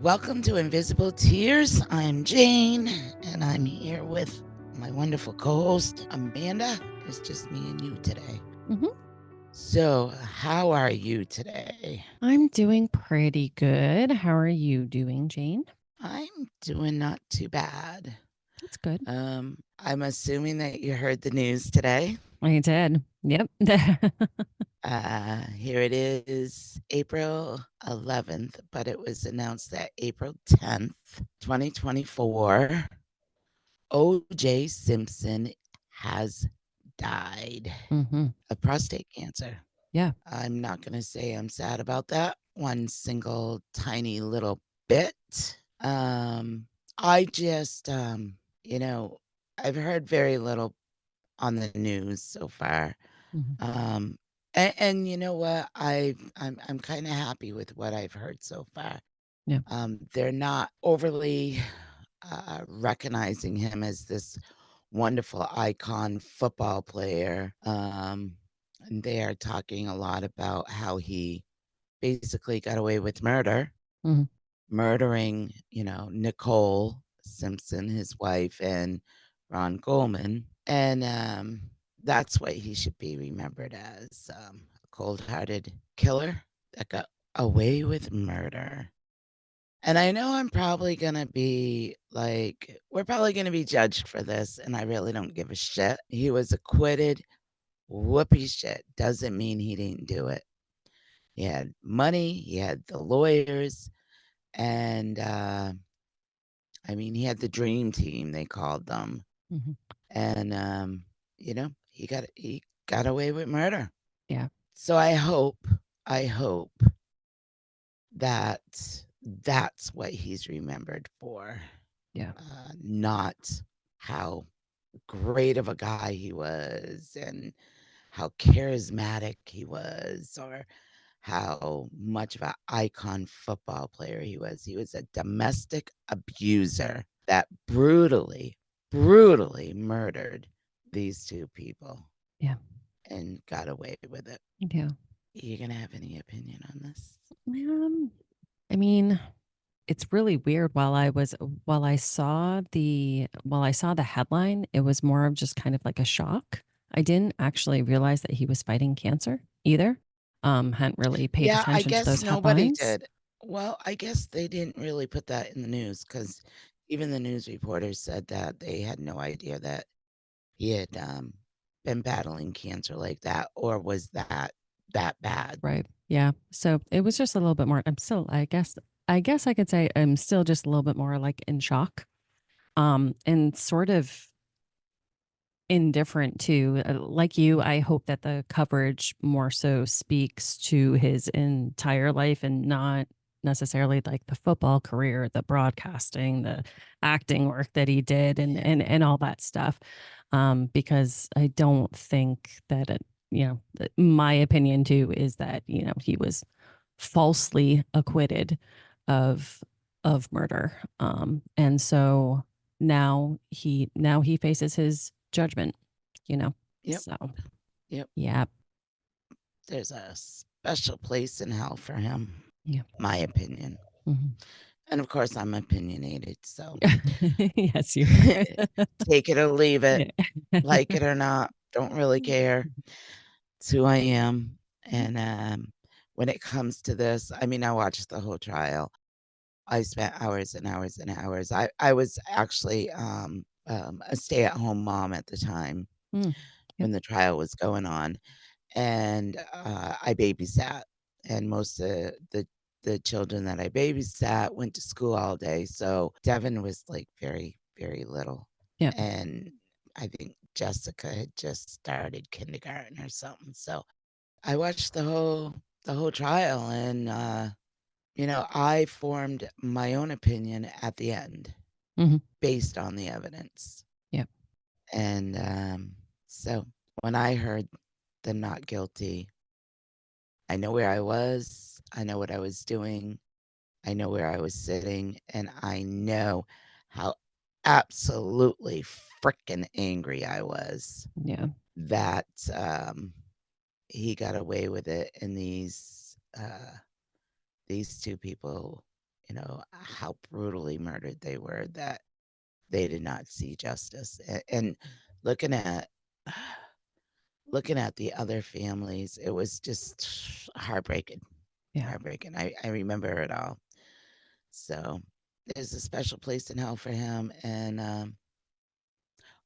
Welcome to Invisible Tears. I'm Jane, and I'm here with my wonderful co-host Amanda. It's just me and you today. Mhm. So, how are you today? I'm doing pretty good. How are you doing, Jane? I'm doing not too bad. That's good. I'm assuming that you heard the news today. I did. Yep. Here it is, April 11th, but it was announced that April 10th, 2024, O.J. Simpson has died hmm of prostate cancer. Yeah. I'm not going to say I'm sad about that one single tiny little bit. I just, I've heard very little on the news so far. hmm And you know what? I'm kind of happy with what I've heard so far. Yeah. They're not overly recognizing him as this wonderful icon football player. And they are talking a lot about how he basically got away with murder, hmm murdering, Nicole Simpson, his wife, and Ron Goldman. And that's what he should be remembered as, a cold-hearted killer that got away with murder. And I know I'm probably gonna be like, we're probably gonna be judged for this, and I really don't give a shit. He was acquitted. Whoopee shit. Doesn't mean he didn't do it. He had money, he had the lawyers, and I mean, he had the dream team, they called them. hmm And he got away with murder. Yeah. So I hope that that's what he's remembered for. Yeah. Not how great of a guy he was and how charismatic he was or how much of an icon football player he was. He was a domestic abuser that brutally murdered these two people Yeah. and got away with it. Yeah. You gonna have any opinion on this? Um, I mean, it's really weird. While I saw the headline, it was more of just kind of like a shock. I didn't actually realize that he was fighting cancer either. Hadn't really paid Yeah, I attention to guess those nobody headlines. did. Well, I guess they didn't really put that in the news because even the news reporters said that they had no idea that he had been battling cancer like that or was that bad. Right. Yeah. So it was just a little bit more. I guess I could say I'm still just a little bit more like in shock. And sort of indifferent to like you. I hope that the coverage more so speaks to his entire life and not necessarily like the football career, the broadcasting, the acting work that he did Yeah. and all that stuff. Because I don't think that my opinion too is that, he was falsely acquitted of murder. And so now he faces his judgment, you know. Yep. So Yep. yeah. There's a special place in hell for him, Yeah. my opinion. Mhm. And of course, I'm opinionated, so Yes, you are. take it or leave it, Yeah. like it or not, don't really care. It's who I am. And when it comes to this, I mean, I watched the whole trial. I spent hours and hours and hours. I was actually a stay-at-home mom at the time Mm. Yep. when the trial was going on, and I babysat. And most of the children that I babysat went to school all day. So Devin was like very, very little. Yep. And I think Jessica had just started kindergarten or something. So I watched the whole trial and I formed my own opinion at the end Mhm. based on the evidence. Yep. And so when I heard the not guilty, I know where I was, I know what I was doing, I know where I was sitting, and I know how absolutely freaking angry I was Yeah. that he got away with it and these two people, how brutally murdered they were, that they did not see justice. And looking at looking at the other families, it was just heartbreaking, Yeah. heartbreaking. I remember it all. So there's a special place in hell for him. And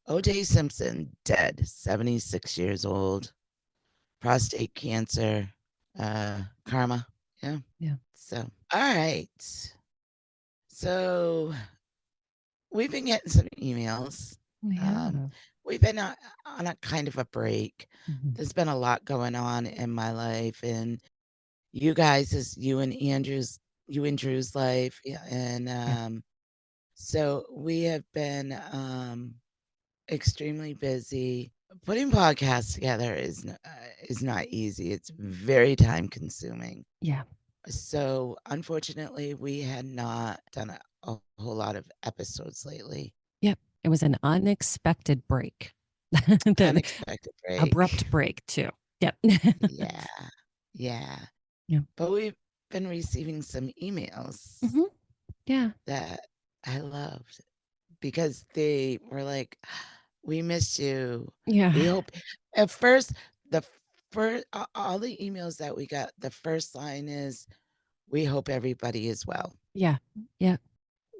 O.J. Simpson, dead, 76 years old, prostate cancer, karma. Yeah. Yeah. So, all right. So we've been getting some emails. We Um, have. we've been on a kind of a break. Hmm. There's been a lot going on in my life, and you guys, is you and Drew's life, yeah, and Yeah. so we have been extremely busy. Putting podcasts together is not easy. It's very time consuming. Yeah. So unfortunately, we had not done a whole lot of episodes lately. Yep. It was an unexpected break. The Unexpected break. abrupt break too. Yep. Yeah, yeah. Yeah. But we've been receiving some emails Hmm. Yeah. that I loved because they were like, "We miss you. Yeah. We hope." At first, the first all the emails that we got, the first line is, "We hope everybody is well," Yeah. Yeah.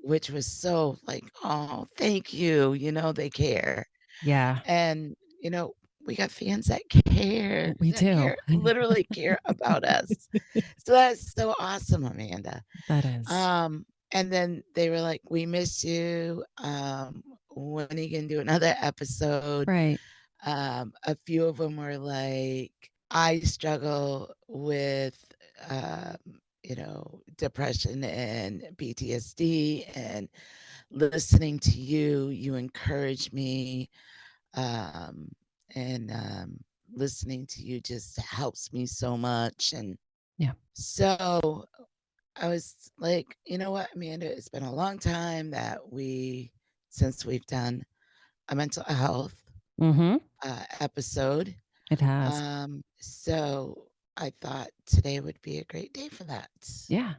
which was so like, "Oh, thank you." They care. Yeah. And, we got fans We that do. literally care about us. So that's so awesome, Amanda. That is. And then they were like, "We miss you. When are you gonna do another episode?" Right. A few of them were like, "I struggle with, um, depression and PTSD, and listening to you, you encourage me, um, and listening to you just helps me so much." And Yeah. so I was like, you know what, Amanda, it's been a long time since we've done a mental health Mm-hmm. episode. It has. So I thought today would be a great day for that. Yeah.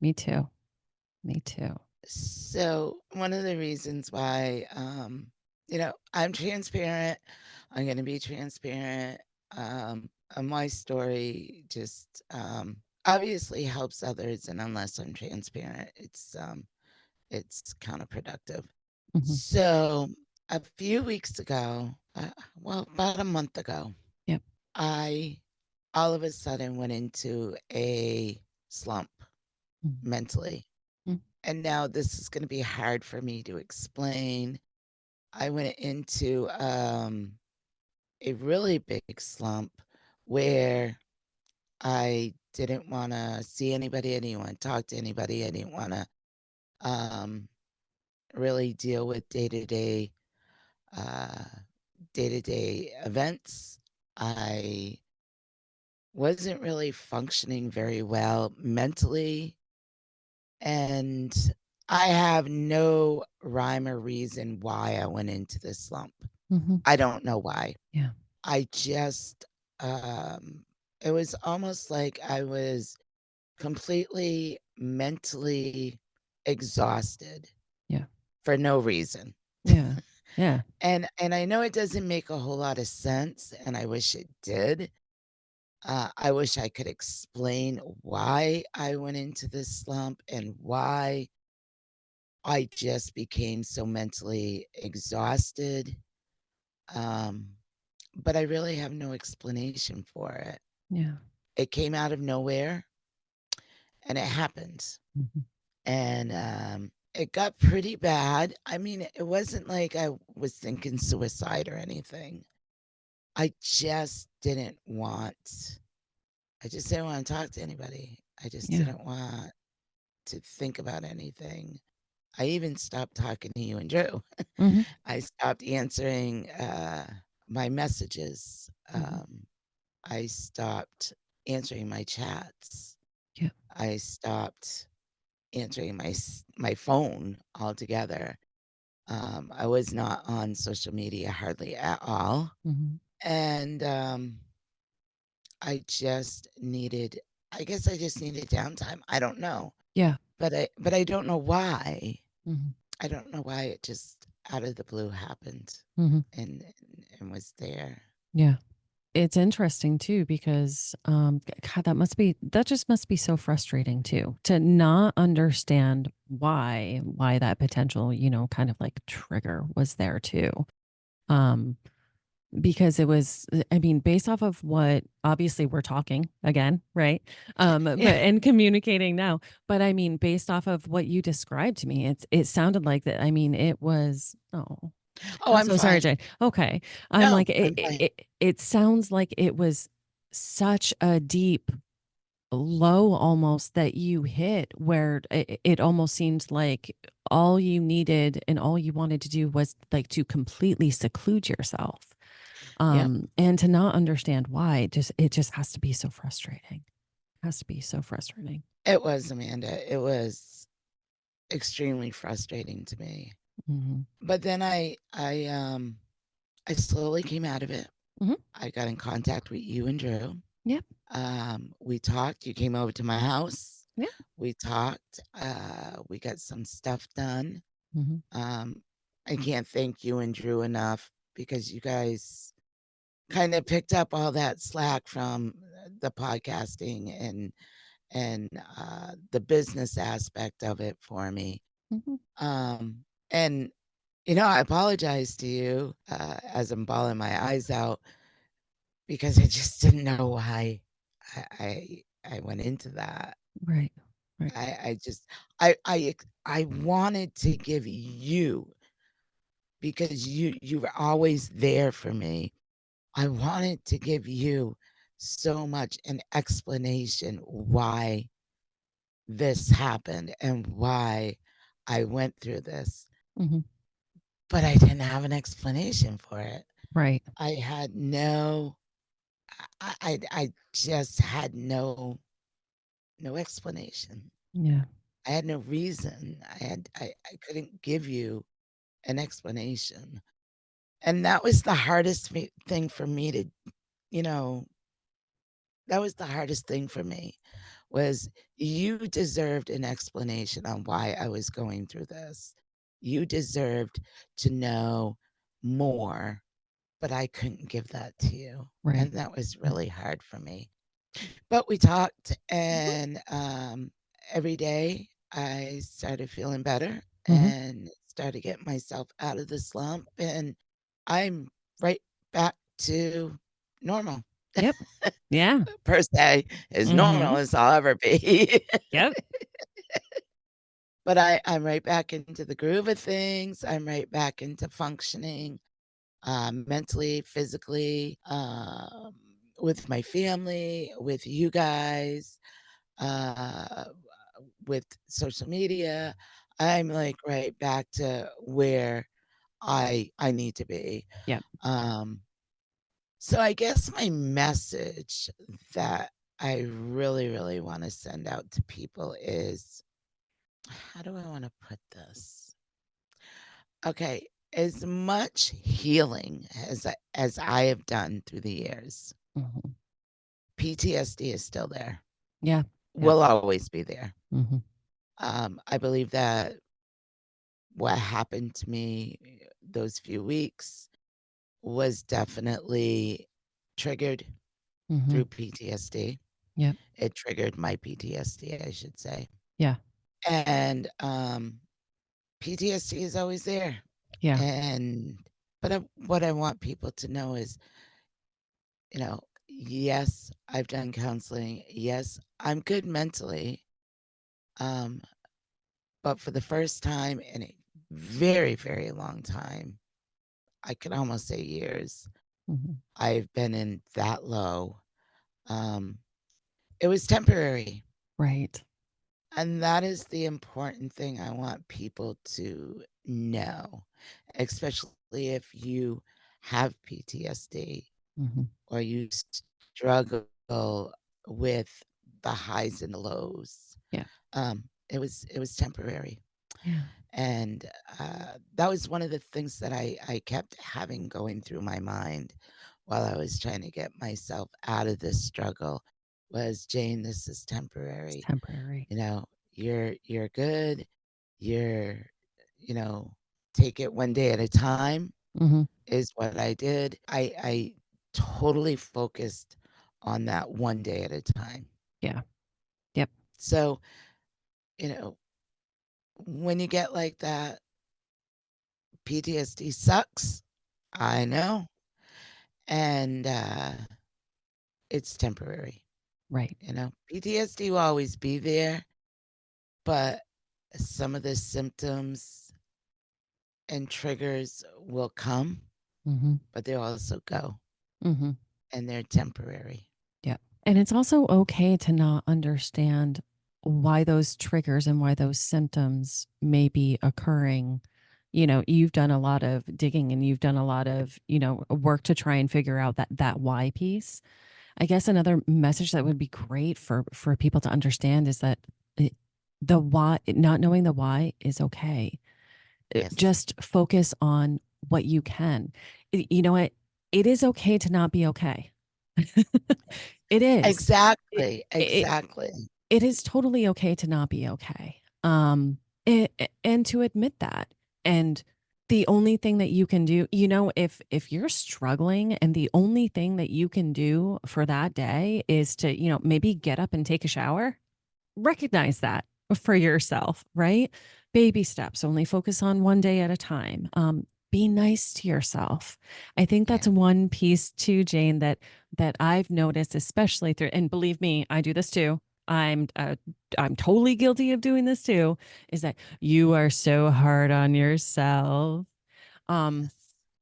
Me too. Me too. So one of the reasons why, I'm transparent, I'm going to be transparent. My story just obviously helps others, and unless I'm transparent, it's counterproductive. Hmm. So a few weeks ago, about a month ago, Yep. I all of a sudden went into a slump mentally. Mm-hmm. And now this is going to be hard for me to explain. I went into a really big slump where I didn't want to see anybody. I didn't want to talk to anybody. I didn't want to um, really deal with uh, day-to-day events. I wasn't really functioning very well mentally, and I have no rhyme or reason why I went into this slump. Mm-hmm. I don't know why. Yeah. I just, it was almost like I was completely mentally exhausted Yeah. for no reason. Yeah. Yeah. And I know it doesn't make a whole lot of sense, and I wish it did. I wish I could explain why I went into this slump and why I just became so mentally exhausted. Um, but I really have no explanation for it. Yeah. It came out of nowhere and it happened. Mm-hmm. And it got pretty bad. I mean, it wasn't like I was thinking suicide or anything. I just didn't want, I just didn't want to talk to anybody. I just Yeah. didn't want to think about anything. I even stopped talking to you and Drew. Mm-hmm. I stopped answering my messages. Mm-hmm. I stopped answering my chats. Yeah. I stopped answering my phone altogether. I was not on social media hardly at all, Mm-hmm. and I guess I just needed downtime. I don't know. Yeah. but I don't know why. Mhm. I don't know why it just out of the blue happened Mhm. and was there. Yeah. It's interesting too because God, that just must be so frustrating too to not understand why that potential, kind of like trigger was there too. Um because it was, I mean, based off of what, obviously we're talking again, right? But Yeah. and communicating now, but I mean, based off of what you described to me, it sounded like that. I mean, it was, oh, Oh, I'm I'm so sorry, fine. Jay. Okay. I'm No, like, it, I'm it, fine. it it sounds like it was such a deep low almost that you hit where it almost seemed like all you needed and all you wanted to do was like to completely seclude yourself, Yep. and to not understand why, it just has to be so frustrating. Has to be so frustrating. It was, Amanda. It was extremely frustrating to me. Mhm. But then I slowly came out of it. Mhm. I got in contact with you and Drew. Yep. We talked. You came over to my house. Yep. We talked. We got some stuff done. Mhm. Um, I can't thank you and Drew enough because you guys kind of picked up all that slack from the podcasting and the business aspect of it for me. Mhm. And I apologize to you as I'm bawling my eyes out because I just didn't know why I went into that. Right. Right. I just I wanted to give you because you were always there for me. I wanted to give you so much an explanation why this happened and why I went through this, Mhm. but I didn't have an explanation for it. Right. I had no I just had no explanation. Yeah. I had no reason. I couldn't give you an explanation. And that was the hardest thing for me to, you know, that was the hardest thing for me was you deserved an explanation on why I was going through this. You deserved to know more, but I couldn't give that to you. Right. And that was Right. really hard for me. But we talked, Mhm. and every day I started feeling better Mhm. and started getting myself out of the slump. And I'm right back to normal, Yep. Yeah. per se, as normal Mhm. as I'll ever be. Yep. But I'm right back into the groove of things. I'm right back into functioning mentally, physically, with my family, with you guys, uh, with social media. I'm like right back to where I need to be. Yep. Um, so I guess my message that I really, really want to send out to people is how do I want to put this? Okay, as much healing as I have done through the years, Mhm. PTSD is still there. Yeah. Yeah. Will always be there. Mhm. I believe that what happened to me those few weeks was definitely triggered Mhm. through PTSD. Yep. It triggered my PTSD, I should say. Yeah. And PTSD is always there. Yeah. And what I want people to know is, yes, I've done counseling. Yes, I'm good mentally. Um, but for the first time in a very, very long time, I could almost say years, Mhm. I've been in that low. Um, it was temporary. Right. And that is the important thing I want people to know, especially if you have PTSD Mhm. or you struggle with the highs and the lows. Yeah. It was temporary. Yeah. And that was one of the things that I kept having going through my mind while I was trying to get myself out of this struggle was, Jane, this is It's temporary. temporary. You know, you're good. You're, you know, take it one day at a time Mm-hmm. is what I did. I totally focused on that one day at a time. Yeah. Yep. So, you know, when you get like that, PTSD sucks. I know. And it's temporary. Right. PTSD will always be there, but some of the symptoms and triggers will come, Mm-hmm. but they'll also go, Mm-hmm. and they're temporary. Yeah. And it's also okay to not understand why those triggers and why those symptoms may be occurring. You've done a lot of digging and you've done a lot of, work to try and figure out that why piece. I guess another message that would be great for people to understand is that it, the why, not knowing the why is okay. Yes. Just focus on what you can. You know what? It is okay to not be okay. It is. It, Exactly. it Exactly. it is totally okay to not be okay. And to admit that. And the only thing that you can do, if you're struggling and the only thing that you can do for that day is to, maybe get up and take a shower, recognize that for yourself, right? Baby steps, only focus on one day at a time. Be nice to yourself. I think that's Yeah. one piece too, Jane, that I've noticed, especially through, and believe me, I do this too. I'm totally guilty of doing this too, is that you are so hard on yourself. Um,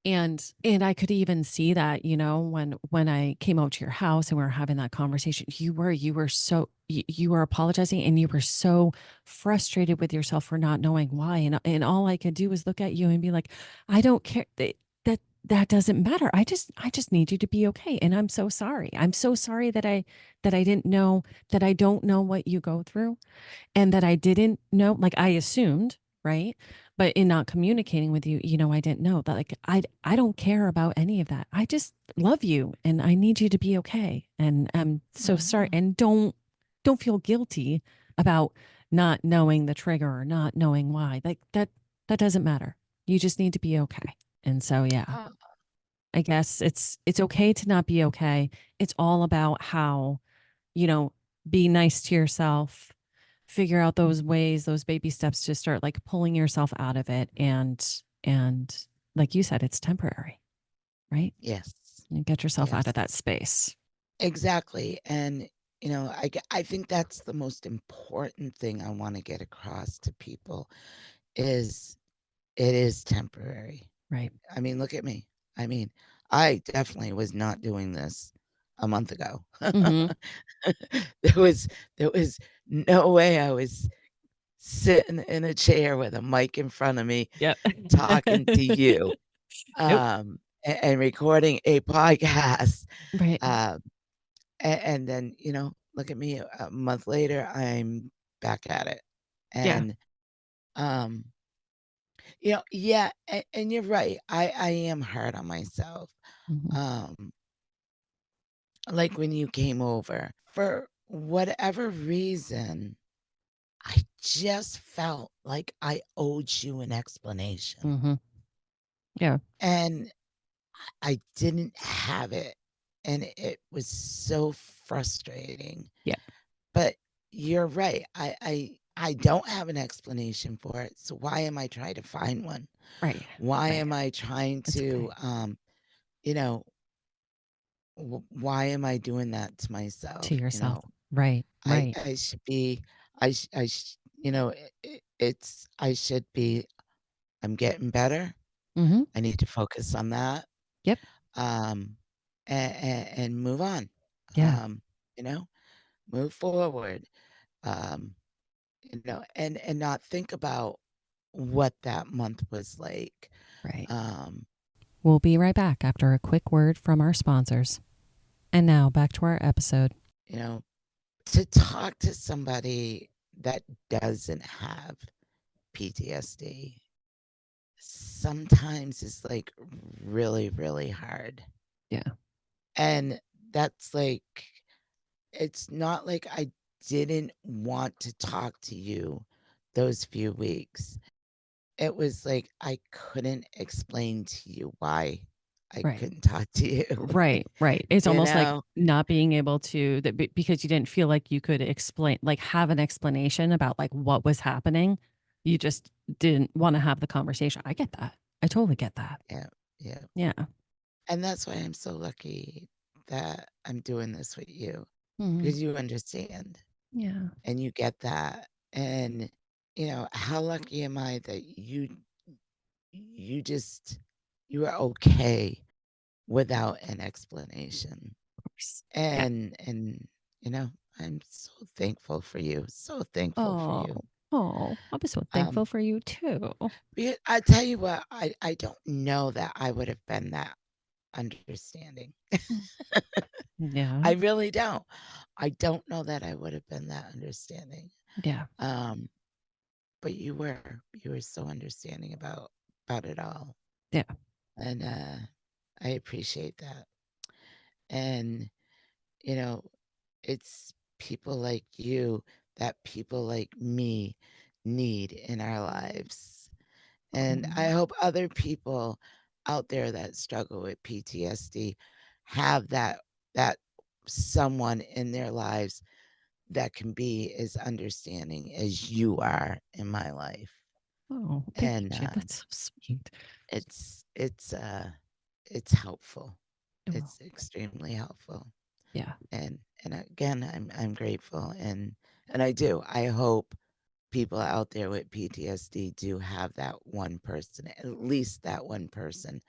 Yes. and I could even see that, when I came out to your house and we were having that conversation, you were apologizing and you were so frustrated with yourself for not knowing why. And all I could do was look at you and be like, I don't care. That doesn't matter. I just need you to be okay. And I'm so sorry. I'm so sorry that I didn't know, that I don't know what you go through, and that I didn't know, like I assumed, right? But in not communicating with you, I didn't know that, like, I don't care about any of that. I just love you and I need you to be okay. And I'm so sorry. Mhm. And don't feel guilty about not knowing the trigger or not knowing why. Like that doesn't matter. You just need to be okay. And so yeah, Uh, I guess it's okay to not be okay. It's all about how, you know, be nice to yourself, figure out those ways, those baby steps to start like pulling yourself out of it. And like you said, it's temporary, right? yes. You get yourself out Yes. of that space. Exactly. And, I think that's the most important thing I want to get across to people is it is temporary. Right. I mean, look at me. I mean, I definitely was not doing this a month ago. Mm-hmm. There was there was no way I was sitting in a chair with a mic in front of me Yep. talking to you, Nope. and recording a podcast, Right. um, and then, look at me a month later, I'm back at it. Yeah. And, um, yeah, and you're right. I am hard on myself. Mm-hmm. Um, like when you came over, for whatever reason, I just felt like I owed you an explanation, Mm-hmm. Yeah. and I didn't have it, and it was so frustrating. Yeah. But you're right. I don't have an explanation for it, so why am I trying to find one? Right. Why Right. am I trying It's to, okay. you know, why am I doing that to To myself? yourself. Right. Right. I should be, I it's, I should be, I'm getting better. Mm-hmm. I need to focus on that, Yep. um, and move on, Yeah. um, you know, move forward, um, and not think about what that month was like. Right. Um, We'll be right back after a quick word from our sponsors. And now back to our episode. you know, to talk to somebody that doesn't have PTSD sometimes is like really, really hard. Yeah. And that's like, it's not like I didn't want to talk to you those few weeks. It was like I couldn't explain to you why I Right. couldn't talk to you, Right, right. It's you almost like know? not being able to because you didn't feel like you could explain, like have an explanation about like what was happening. You just didn't want to have the conversation. I get that. I totally get that. Yeah, yeah. Yeah. And that's why I'm so lucky that I'm doing this with you Mhm. because you understand Yeah. and you get that. And, how lucky am I that you just you were okay without an explanation. Of course. Yeah. And I'm so thankful for you. So thankful for Oh. you. Oh, I was so thankful Um, for you too. because I tell you what, I don't know that I would have been that understanding. Mm. Yeah. I really don't. I don't know that I would have been that understanding. Yeah. Um, but you were so understanding about it all. Yeah. And I appreciate that. And you know, it's people like you that people like me need in our lives. And I Oh. hope other people out there that struggle with PTSD have that someone in their lives that can be as understanding as you are in my life. Oh, thank And you. That's so sweet. it's it's uh it's helpful. Oh, It's extremely helpful. yeah. And again, I'm grateful and I do. I hope people out there with PTSD do have that one person, at least that one person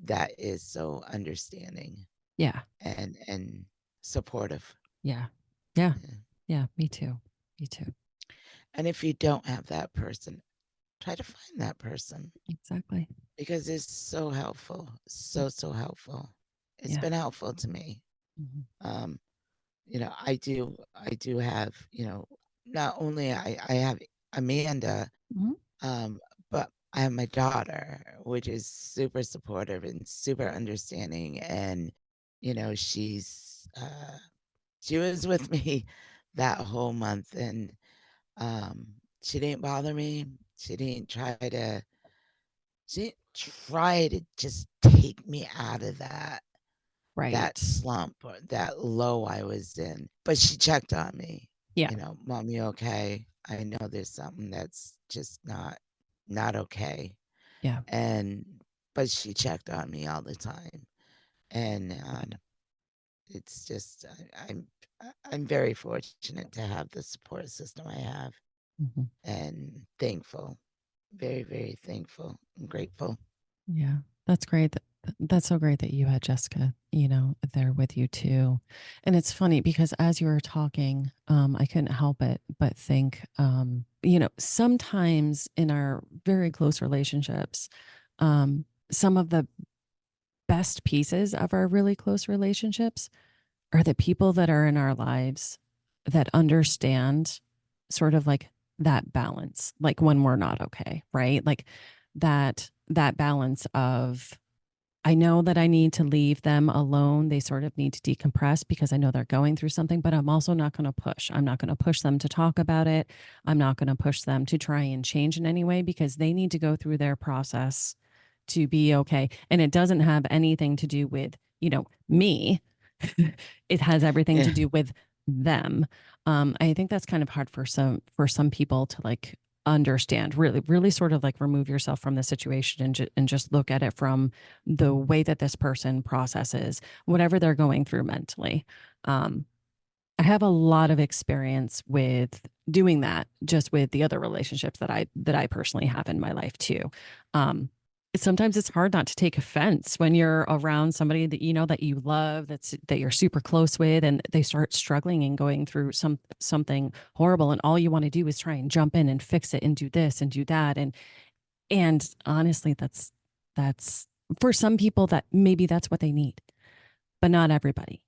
that is so understanding Yeah. and supportive. Yeah. Yeah. Yeah. Yeah. Me too. Me too. And if you don't have that person, try to find that person Exactly. because it's so helpful. Mm. So helpful. It's Yeah. been helpful to me. Mhm. Um, I do have, not only I have Amanda, Mhm. um, but I have my daughter, which is super supportive and super understanding. And, she was with me that whole month and she didn't bother me. She didn't try to just take me out of that Right. slump or that low I was in. But she checked on me, Yeah. "Mom, you okay? I know there's something that's just not okay." Yeah. And but she checked on me all the time. And Good. it's just I'm very fortunate to have the support system I have Mhm. and thankful. Very, very thankful and grateful. Yeah. That's great. That's so great that you had Jessica, there with you too. And it's funny because as you were talking, I couldn't help it but think, sometimes in our very close relationships, some of the best pieces of our really close relationships are the people that are in our lives that understand sort of like that balance, like when we're not okay, right? Like that balance of I know that I need to leave them alone. They sort of need to decompress because I know they're going through something, but I'm also not going to push. I'm not going to push them to talk about it. I'm not going to push them to try and change in any way because they need to go through their process to be okay. And it doesn't have anything to do with, me. It has everything Yeah. to do with them. I think that's kind of hard for some people to like understand. Really, really sort of like remove yourself from the situation and just look at it from the way that this person processes whatever they're going through mentally. Um, I have a lot of experience with doing that just with the other relationships that I personally have in my life too. Um, Sometimes it's hard not to take offense when you're around somebody that that you love, that you're super close with, and they start struggling and going through something horrible, and all you want to do is try and jump in and fix it and do this and do that, and honestly, that's for some people that maybe that's what they need, but not everybody,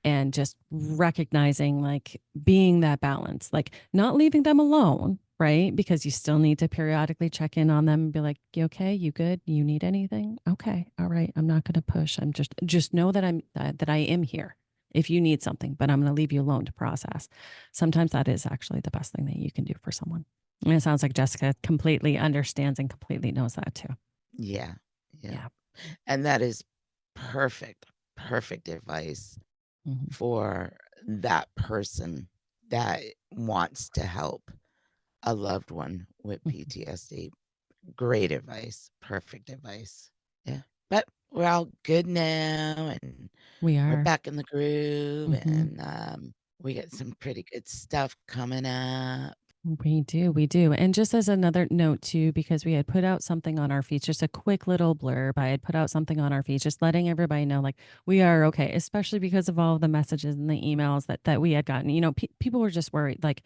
and just recognizing like being that balance, like not leaving them alone, right? Because you still need to periodically check in on them and be like, you okay? You good? You need anything? Okay. All right. I'm not going to push. I'm just know that that I am here if you need something, but I'm going to leave you alone to process. Sometimes that is actually the best thing that you can do for someone. And it sounds like Jessica completely understands and completely knows that too. Yeah. Yeah. Yeah. And that is perfect, perfect advice Mhm. for that person that wants to help a loved one with Mhm. PTSD. Great advice. Perfect advice. Yeah. But we're all good now and We we're are. back in the groove Mhm. and we got some pretty good stuff coming up. We do, we do. And just as another note too, because we had put out something on our feeds, just a quick little blurb. I had put out something on our feeds, just letting everybody know, like, we are okay, especially because of all of the messages and the emails that we had gotten. You know, people were just worried, like,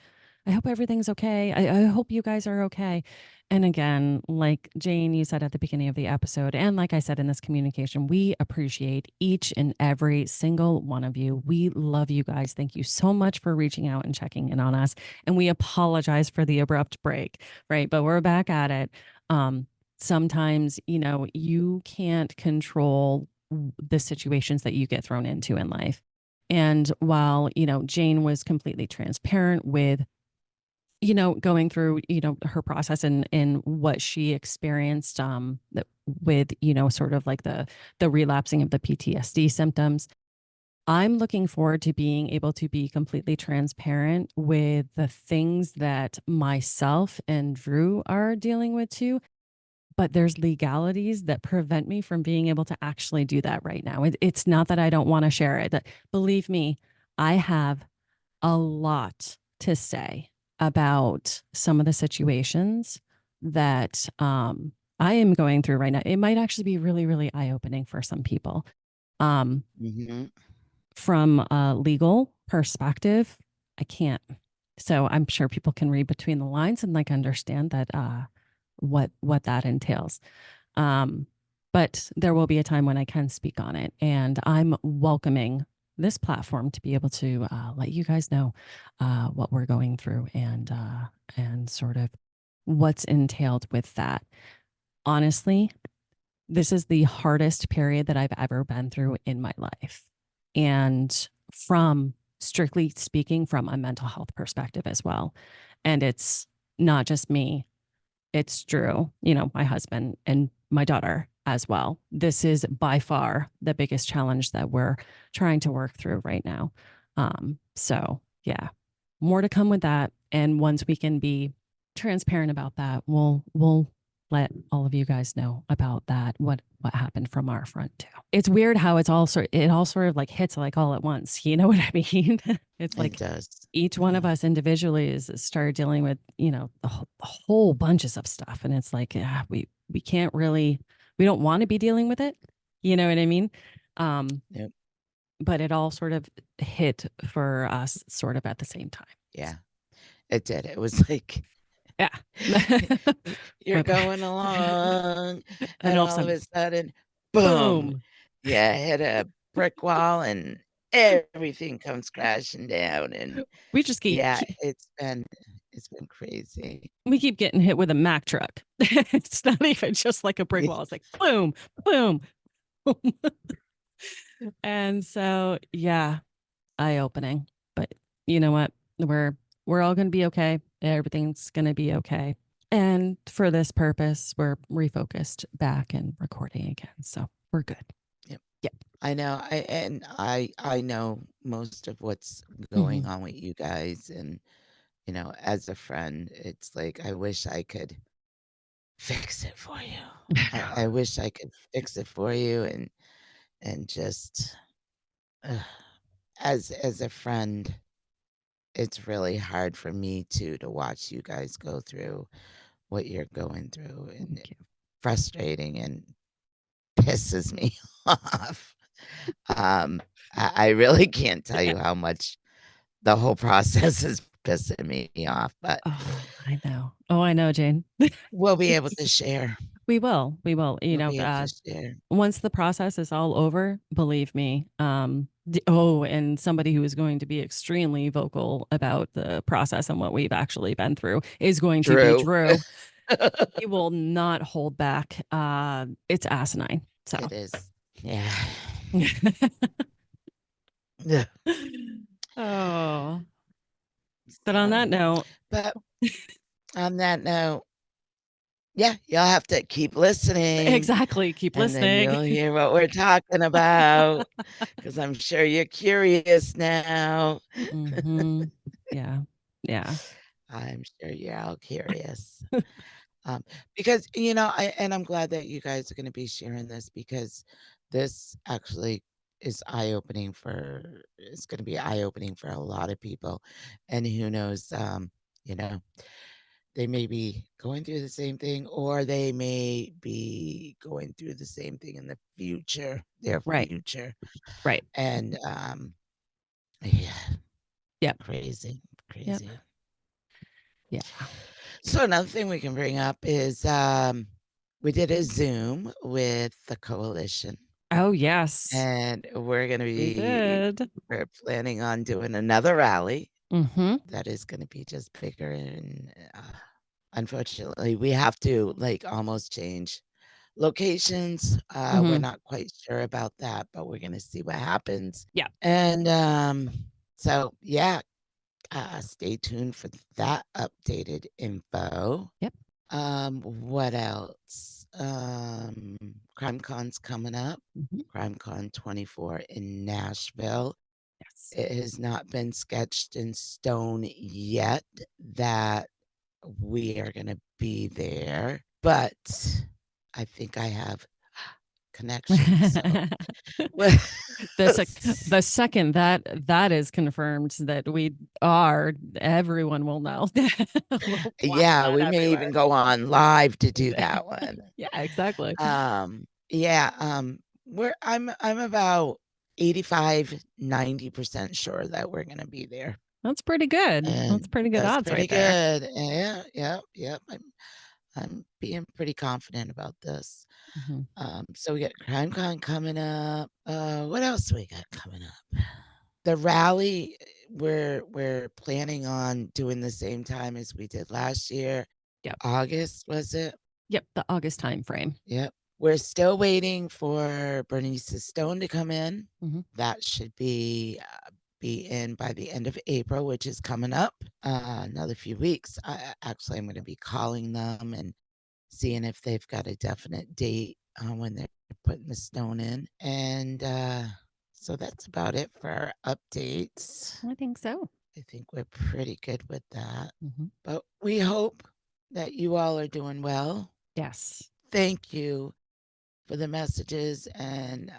I hope everything's okay. I hope you guys are okay. And again, like Jane, you said at the beginning of the episode, and like I said in this communication, we appreciate each and every single one of you. We love you guys. Thank you so much for reaching out and checking in on us. And we apologize for the abrupt break, right? But we're back at it. Um, Sometimes, you know, you can't control the situations that you get thrown into in life. And while, you know, Jane was completely transparent with, you know, going through, you know, her process and what she experienced with, you know, sort of like the relapsing of the PTSD symptoms. I'm looking forward to being able to be completely transparent with the things that myself and Drew are dealing with too. But there's legalities that prevent me from being able to actually do that right now. It's not that I don't want to share it. Believe me, I have a lot to say about some of the situations that I am going through right now. It might actually be really, really eye opening for some people. Um, Hmm. from a legal perspective, I can't. So I'm sure people can read between the lines and like understand that what that entails. Um, but there will be a time when I can speak on it, and I'm welcoming this platform to be able to let you guys know what we're going through and sort of what's entailed with that. Honestly, this is the hardest period that I've ever been through in my life. And from strictly speaking, from a mental health perspective as well. And it's not just me, it's Drew, you know, my husband and my daughter as well. This is by far the biggest challenge that we're trying to work through right now. So, yeah, more to come with that. And once we can be transparent about that, we'll let all of you guys know about that, what happened from our front too. It's weird how it all sort of like hits like all at once. You know what I mean? It's It like does. each one of Yeah. us individually is started dealing with, you know, a whole bunches of stuff. And it's like, yeah, we can't really, we don't want to be dealing with it. You know what I mean? Um, Yep. but it all sort of hit for us sort of at the same time. Yeah. It did. It was like Yeah. you're But going along, and and all of a all of sudden, a sudden, boom! boom, Yeah, hit a brick wall, and everything comes crashing down. And we just yeah, it's been crazy. we keep getting hit with a Mack truck. It's not even just like a brick wall. It's like boom, boom, boom. And so, yeah, eye opening. But you know what? We're all going to be okay. Everything's going to be okay. And for this purpose, we're refocused back and recording again. So we're good. Yep. Yep. I know most of what's going Hmm. on with you guys, and as a friend, it's like I wish I could fix it for you. I wish I could fix it for you, and just ugh, as a friend, it's really hard for me to watch you guys go through what you're going through, and Thank you. frustrating and pisses me off. Um, I really can't tell you how much the whole process is pissing me off, but Oh, I know. Oh, I know, Jane. we'll be able to share. We will. We will. You We'll know, be able to share. once the process is all over, believe me. Oh, and somebody who is going to be extremely vocal about the process and what we've actually been through is going to be True. Drew. He will not hold back. It's asinine. So, It is. Yeah. Yeah. Oh, but on So, that note, but on that note, yeah, you'll have to keep listening, exactly. Keep and then listening. you'll hear what we're talking about, because I'm sure you're curious now. Mm-hmm. Yeah. Yeah. I'm sure you're all curious. Um, because, I'm glad that you guys are gonna be sharing this because this actually is eye-opening for it's gonna be eye-opening for a lot of people, and who knows, you know, they may be going through the same thing, or they may be going through the same thing in the future, their Right. future, Right. and, yeah, Yep. crazy, Yep. crazy. Yeah. So another thing we can bring up is we did a Zoom with the coalition, Oh, yes, and we did. we're planning on doing another rally Mm-hmm. that is going to be just bigger. And unfortunately, we have to like almost change locations. We're Mm-hmm. not quite sure about that, but we're going to see what happens. Yeah. And so, yeah, stay tuned for that updated info. Yep. What else? CrimeCon's coming up. Mm-hmm. CrimeCon 24 in Nashville. Yes. It has not been sketched in stone yet that we are going to be there, but I think I have connections. So the the second that is confirmed that we are, everyone will know. We'll blast yeah, that we may everywhere. even go on live to do that one. Yeah, exactly. Yeah, I'm about 85-90% sure that we're gonna be there, That's pretty good. and That's pretty good that's odds pretty right there. good. Yeah, yep, yep. I'm being pretty confident about this. Mm-hmm. So we got CrimeCon coming up. What else we got coming up? The rally, we're planning on doing the same time as we did last year. Yep. August, was it? Yep. The August time frame. Yep. We're still waiting for Bernice Stone to come in. Mm-hmm. That should be in by the end of April, which is coming up another few weeks. Actually, I'm going to be calling them and seeing if they've got a definite date when they're putting the stone in. And so that's about it for our updates. I think so. I think we're pretty good with that. Mm-hmm. But we hope that you all are doing well. Yes. Thank you for the messages and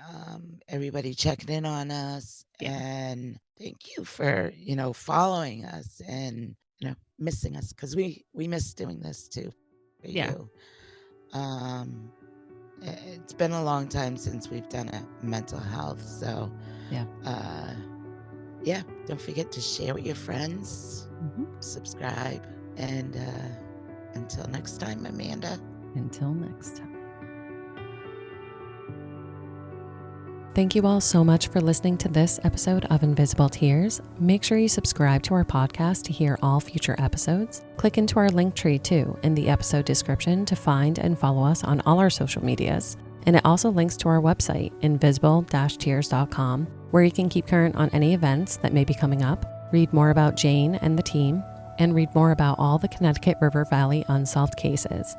everybody checking in on us. Yeah. And thank you for, following us and, missing us because we miss doing this too for Yeah. you. Um, it's been a long time since we've done a mental health. So, Yeah. yeah, don't forget to share with your friends, Mm-hmm. subscribe, and until next time, Amanda. Until next time. Thank you all so much for listening to this episode of Invisible Tears. Make sure you subscribe to our podcast to hear all future episodes. Click into our link tree too in the episode description to find and follow us on all our social medias. And it also links to our website, invisible-tears.com, where you can keep current on any events that may be coming up, read more about Jane and the team, and read more about all the Connecticut River Valley unsolved cases.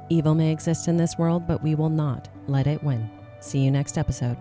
Evil may exist in this world, but we will not let it win. See you next episode.